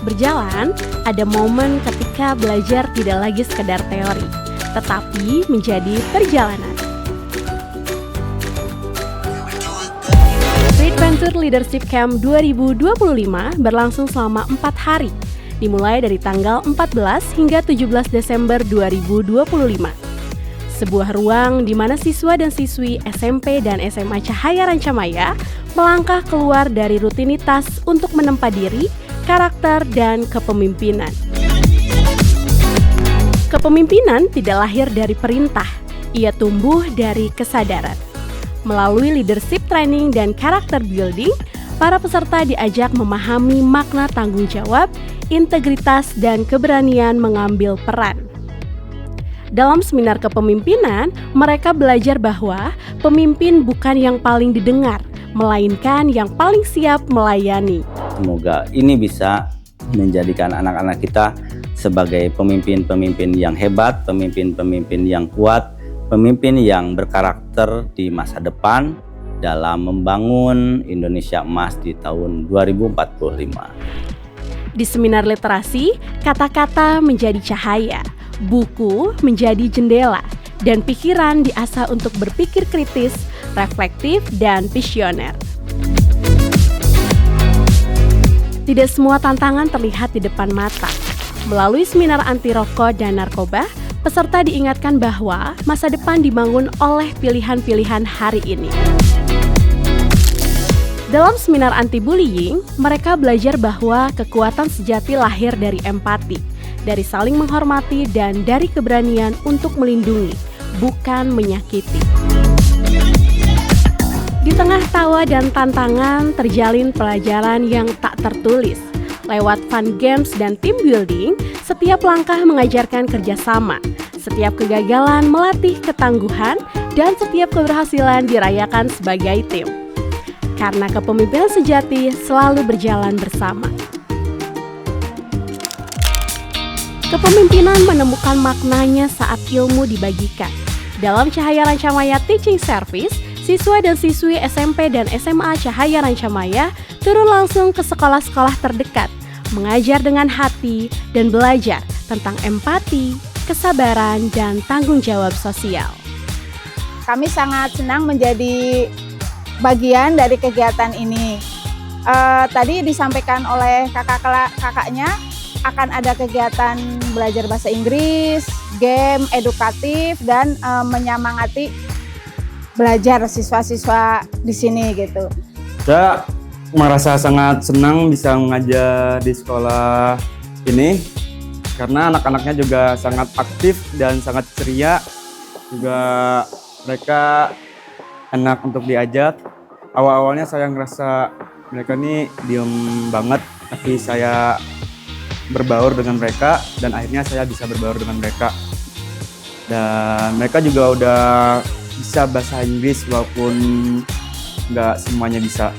berjalan, ada momen ketika belajar tidak lagi sekedar teori, tetapi menjadi perjalanan. Street Venture Leadership Camp 2025 berlangsung selama 4 hari, dimulai dari tanggal 14 hingga 17 Desember 2025. Sebuah ruang di mana siswa dan siswi SMP dan SMA Cahaya Rancamaya melangkah keluar dari rutinitas untuk menempa diri, karakter, dan kepemimpinan. Kepemimpinan tidak lahir dari perintah, ia tumbuh dari kesadaran. Melalui leadership training dan karakter building, para peserta diajak memahami makna tanggung jawab, integritas, dan keberanian mengambil peran. Dalam seminar kepemimpinan, mereka belajar bahwa pemimpin bukan yang paling didengar, melainkan yang paling siap melayani. Semoga ini bisa menjadikan anak-anak kita sebagai pemimpin-pemimpin yang hebat, pemimpin-pemimpin yang kuat, pemimpin yang berkarakter di masa depan dalam membangun Indonesia emas di tahun 2045. Di seminar literasi, kata-kata menjadi cahaya, buku menjadi jendela, dan pikiran diasah untuk berpikir kritis, reflektif, dan visioner. Tidak semua tantangan terlihat di depan mata. Melalui seminar anti rokok dan narkoba, peserta diingatkan bahwa masa depan dibangun oleh pilihan-pilihan hari ini. Dalam seminar anti-bullying, mereka belajar bahwa kekuatan sejati lahir dari empati, dari saling menghormati, dan dari keberanian untuk melindungi, bukan menyakiti. Di tengah tawa dan tantangan, terjalin pelajaran yang tak tertulis. Lewat fun games dan team building, setiap langkah mengajarkan kerjasama, setiap kegagalan melatih ketangguhan, dan setiap keberhasilan dirayakan sebagai tim. Karena kepemimpinan sejati selalu berjalan bersama. Kepemimpinan menemukan maknanya saat ilmu dibagikan. Dalam Cahaya Rancamaya Teaching Service, siswa dan siswi SMP dan SMA Cahaya Rancamaya turun langsung ke sekolah-sekolah terdekat, mengajar dengan hati dan belajar tentang empati, kesabaran, dan tanggung jawab sosial. Kami sangat senang menjadi bagian dari kegiatan ini. Tadi disampaikan oleh kakaknya akan ada kegiatan belajar bahasa Inggris, game edukatif, dan menyemangati belajar siswa-siswa di sini gitu. Saya merasa sangat senang bisa mengajar di sekolah ini karena anak-anaknya juga sangat aktif dan sangat ceria, juga mereka enak untuk diajak. Awal-awalnya saya ngerasa mereka ini diem banget, tapi saya berbaur dengan mereka dan akhirnya saya bisa berbaur dengan mereka. Dan mereka juga udah bisa bahasa Inggris walaupun nggak semuanya bisa.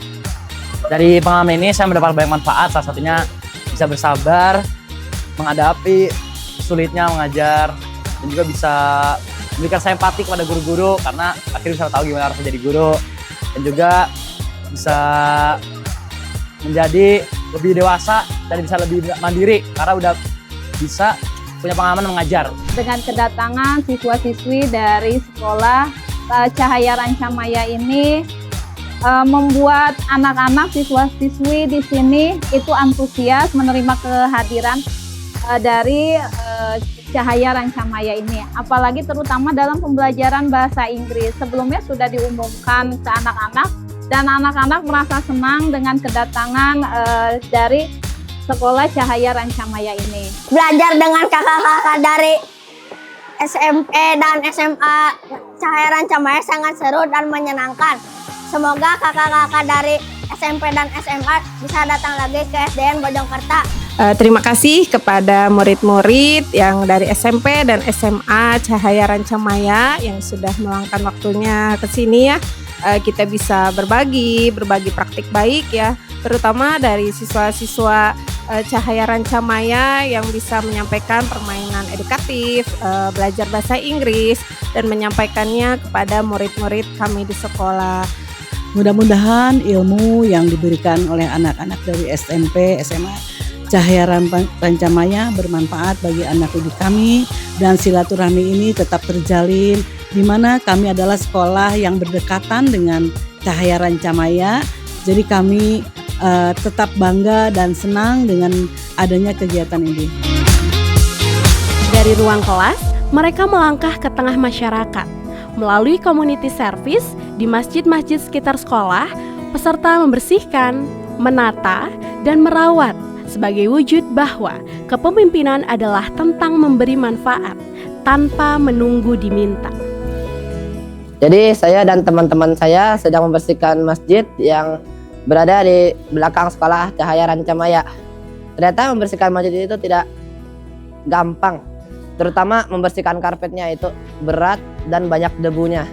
Dari pengalaman ini saya mendapat banyak manfaat, salah satunya bisa bersabar, menghadapi sulitnya mengajar, dan juga bisa memberikan empati kepada guru-guru karena akhirnya bisa tahu gimana harus menjadi guru, dan juga bisa menjadi lebih dewasa dan bisa lebih mandiri karena udah bisa punya pengalaman mengajar. Dengan kedatangan siswa-siswi dari sekolah Cahaya Rancamaya ini membuat anak-anak siswa-siswi di sini itu antusias menerima kehadiran dari Cahaya Rancamaya ini, apalagi terutama dalam pembelajaran bahasa Inggris. Sebelumnya sudah diumumkan ke anak-anak dan anak-anak merasa senang dengan kedatangan dari sekolah Cahaya Rancamaya ini. Belajar dengan kakak-kakak dari SMP dan SMA Cahaya Rancamaya sangat seru dan menyenangkan. Semoga kakak-kakak dari SMP dan SMA bisa datang lagi ke SDN Bojongkerta. Terima kasih kepada murid-murid yang dari SMP dan SMA Cahaya Rancamaya yang sudah meluangkan waktunya ke sini ya. Kita bisa berbagi praktik baik ya, terutama dari siswa-siswa Cahaya Rancamaya yang bisa menyampaikan permainan edukatif, belajar bahasa Inggris, dan menyampaikannya kepada murid-murid kami di sekolah. Mudah-mudahan ilmu yang diberikan oleh anak-anak dari SMP, SMA Cahaya Rancamaya bermanfaat bagi anak didik kami dan silaturahmi ini tetap terjalin di mana kami adalah sekolah yang berdekatan dengan Cahaya Rancamaya. Jadi kami tetap bangga dan senang dengan adanya kegiatan ini. Dari ruang kelas, mereka melangkah ke tengah masyarakat. Melalui community service di masjid-masjid sekitar sekolah, peserta membersihkan, menata, dan merawat sebagai wujud bahwa kepemimpinan adalah tentang memberi manfaat tanpa menunggu diminta. Jadi saya dan teman-teman saya sedang membersihkan masjid yang berada di belakang sekolah Cahaya Rancamaya. Ternyata membersihkan masjid itu tidak gampang, terutama membersihkan karpetnya itu berat dan banyak debunya.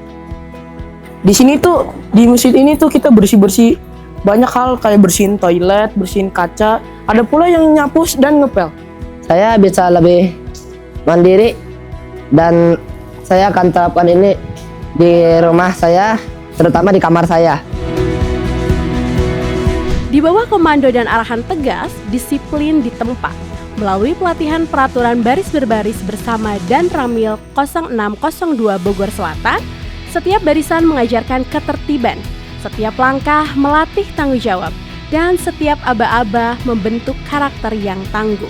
Di sini tuh, di masjid ini tuh kita bersih-bersih banyak hal kayak bersihin toilet, bersihin kaca, ada pula yang nyapu dan ngepel. Saya bisa lebih mandiri dan saya akan terapkan ini di rumah saya, terutama di kamar saya. Di bawah komando dan arahan tegas, disiplin ditempa. Melalui pelatihan peraturan baris berbaris bersama Dan Ramil 0602 Bogor Selatan, setiap barisan mengajarkan ketertiban, setiap langkah melatih tanggung jawab, dan setiap aba-aba membentuk karakter yang tangguh.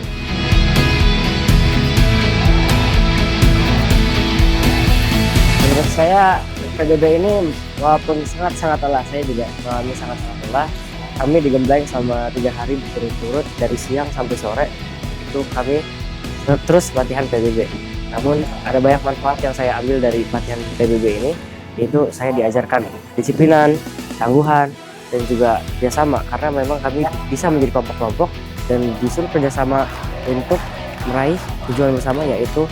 Menurut saya PBB ini walaupun sangat-sangat lelah, saya juga mengalami sangat-sangat lelah. Kami digembleng sama 3 hari berturut-turut dari siang sampai sore. Itu kami terus latihan PBB. Namun ada banyak manfaat yang saya ambil dari pelatihan PBB ini, yaitu saya diajarkan disiplinan, tangguhan, dan juga kerjasama. Karena memang kami bisa menjadi kelompok-kelompok dan disuruh kerjasama untuk meraih tujuan bersama, yaitu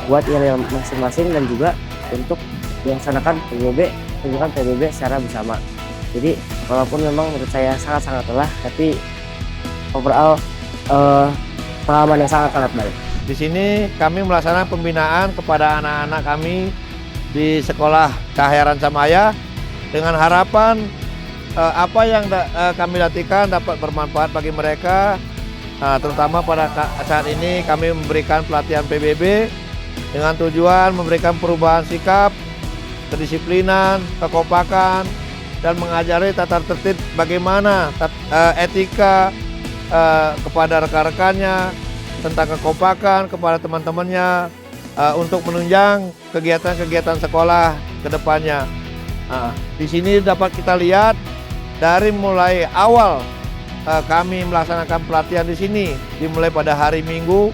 buat yang masing-masing dan juga untuk melaksanakan PBB, tunjukkan PBB secara bersama. Jadi walaupun memang menurut saya sangat-sangat lelah, tapi overall pengalaman yang sangat-sangat baik. Di sini kami melaksanakan pembinaan kepada anak-anak kami di sekolah Cahaya Rancamaya dengan harapan apa yang kami latihkan dapat bermanfaat bagi mereka. Terutama pada saat ini kami memberikan pelatihan PBB dengan tujuan memberikan perubahan sikap, kedisiplinan, kekompakan, dan mengajari tata tertib bagaimana etika kepada rekan-rekannya, tentang kekompakan kepada teman-temannya untuk menunjang kegiatan-kegiatan sekolah ke depannya. Di sini dapat kita lihat dari mulai awal kami melaksanakan pelatihan di sini, dimulai pada hari Minggu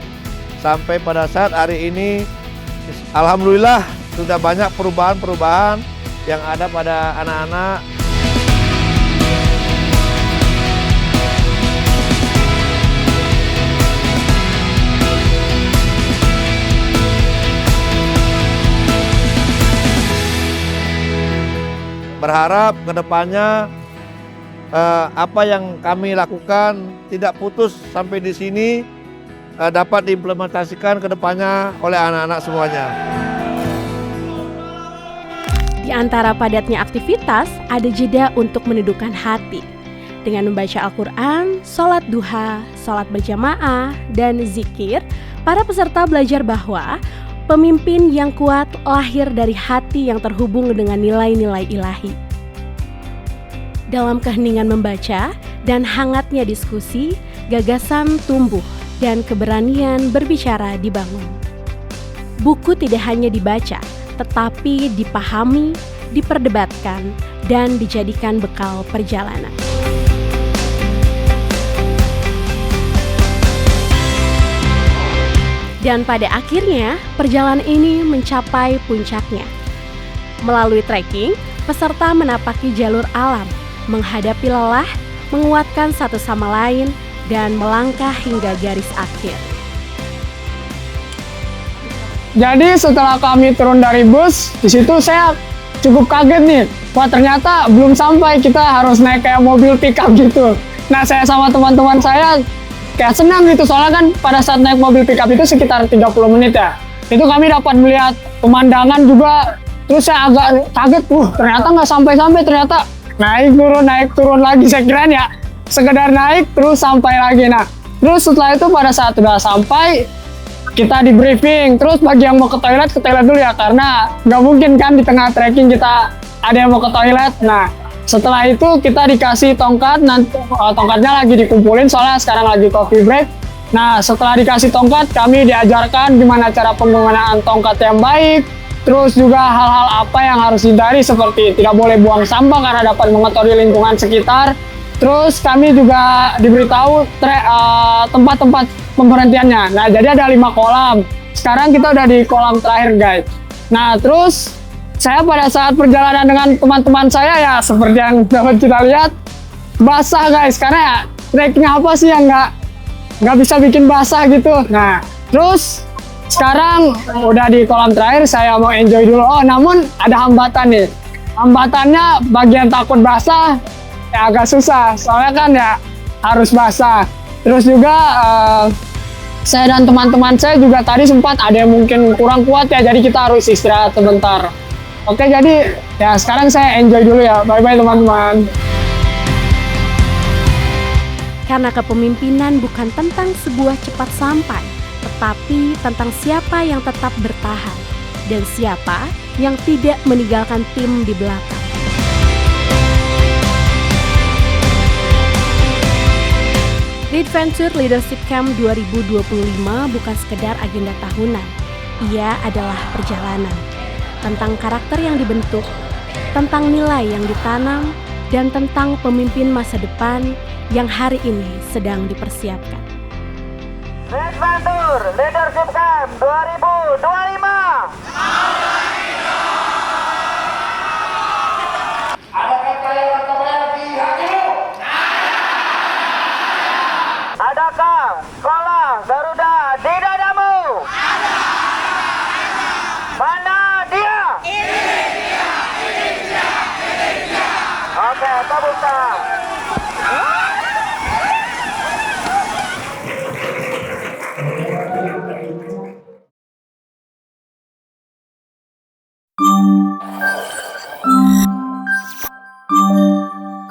sampai pada saat hari ini, alhamdulillah sudah banyak perubahan-perubahan yang ada pada anak-anak. Berharap kedepannya apa yang kami lakukan tidak putus sampai di sini, dapat diimplementasikan kedepannya oleh anak-anak semuanya. Di antara padatnya aktivitas, ada jeda untuk menundukkan hati. Dengan membaca Al-Quran, sholat duha, sholat berjamaah, dan zikir, para peserta belajar bahwa pemimpin yang kuat lahir dari hati yang terhubung dengan nilai-nilai ilahi. Dalam keheningan membaca dan hangatnya diskusi, gagasan tumbuh dan keberanian berbicara dibangun. Buku tidak hanya dibaca, tetapi dipahami, diperdebatkan, dan dijadikan bekal perjalanan. Dan pada akhirnya, perjalanan ini mencapai puncaknya. Melalui trekking, peserta menapaki jalur alam, menghadapi lelah, menguatkan satu sama lain, dan melangkah hingga garis akhir. Jadi setelah kami turun dari bus, di situ saya cukup kaget nih. Wah, ternyata belum sampai, kita harus naik kayak mobil pickup gitu. Nah, saya sama teman-teman saya kayak senang gitu, soalnya kan pada saat naik mobil pickup itu sekitar 30 menit ya. Itu kami dapat melihat pemandangan juga, terus saya agak kaget, ternyata nggak sampai-sampai, ternyata naik turun lagi. Saya kira ya sekedar naik terus sampai lagi. Nah, Terus setelah itu pada saat udah sampai, kita di briefing. Terus bagi yang mau ke toilet dulu ya, karena nggak mungkin kan di tengah trekking kita ada yang mau ke toilet. Nah, setelah itu kita dikasih tongkat, nanti tongkatnya lagi dikumpulin soalnya sekarang lagi coffee break. Nah, setelah dikasih tongkat, kami diajarkan gimana cara penggunaan tongkat yang baik, terus juga hal-hal apa yang harus dihindari seperti tidak boleh buang sampah karena dapat mengotori lingkungan sekitar. Terus kami juga diberitahu tempat-tempat pemberhentiannya. Nah, jadi ada 5 kolam. Sekarang kita udah di kolam terakhir, guys. Nah, terus saya pada saat perjalanan dengan teman-teman saya ya seperti yang dapat kita lihat, basah guys, karena ya trekking apa sih yang nggak bisa bikin basah gitu. Nah, terus sekarang udah di kolam terakhir, saya mau enjoy dulu. Oh, namun ada hambatan nih. Hambatannya bagian takut basah ya agak susah, soalnya kan ya harus basah. Terus juga saya dan teman-teman saya juga tadi sempat ada yang mungkin kurang kuat ya, jadi kita harus istirahat sebentar. Oke, jadi ya sekarang saya enjoy dulu ya. Bye-bye teman-teman. Karena kepemimpinan bukan tentang sebuah cepat sampai, tetapi tentang siapa yang tetap bertahan dan siapa yang tidak meninggalkan tim di belakang. The Adventure Leadership Camp 2025 bukan sekedar agenda tahunan. Ia adalah perjalanan tentang karakter yang dibentuk, tentang nilai yang ditanam, dan tentang pemimpin masa depan yang hari ini sedang dipersiapkan. Adventure Leadership Camp 2025. Adakah kalian berkebayang di hatimu? Adakah sekolah Garuda di dadamu? Mana dia? Ini dia. Oke, tepuk tangan.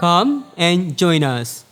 Come and join us.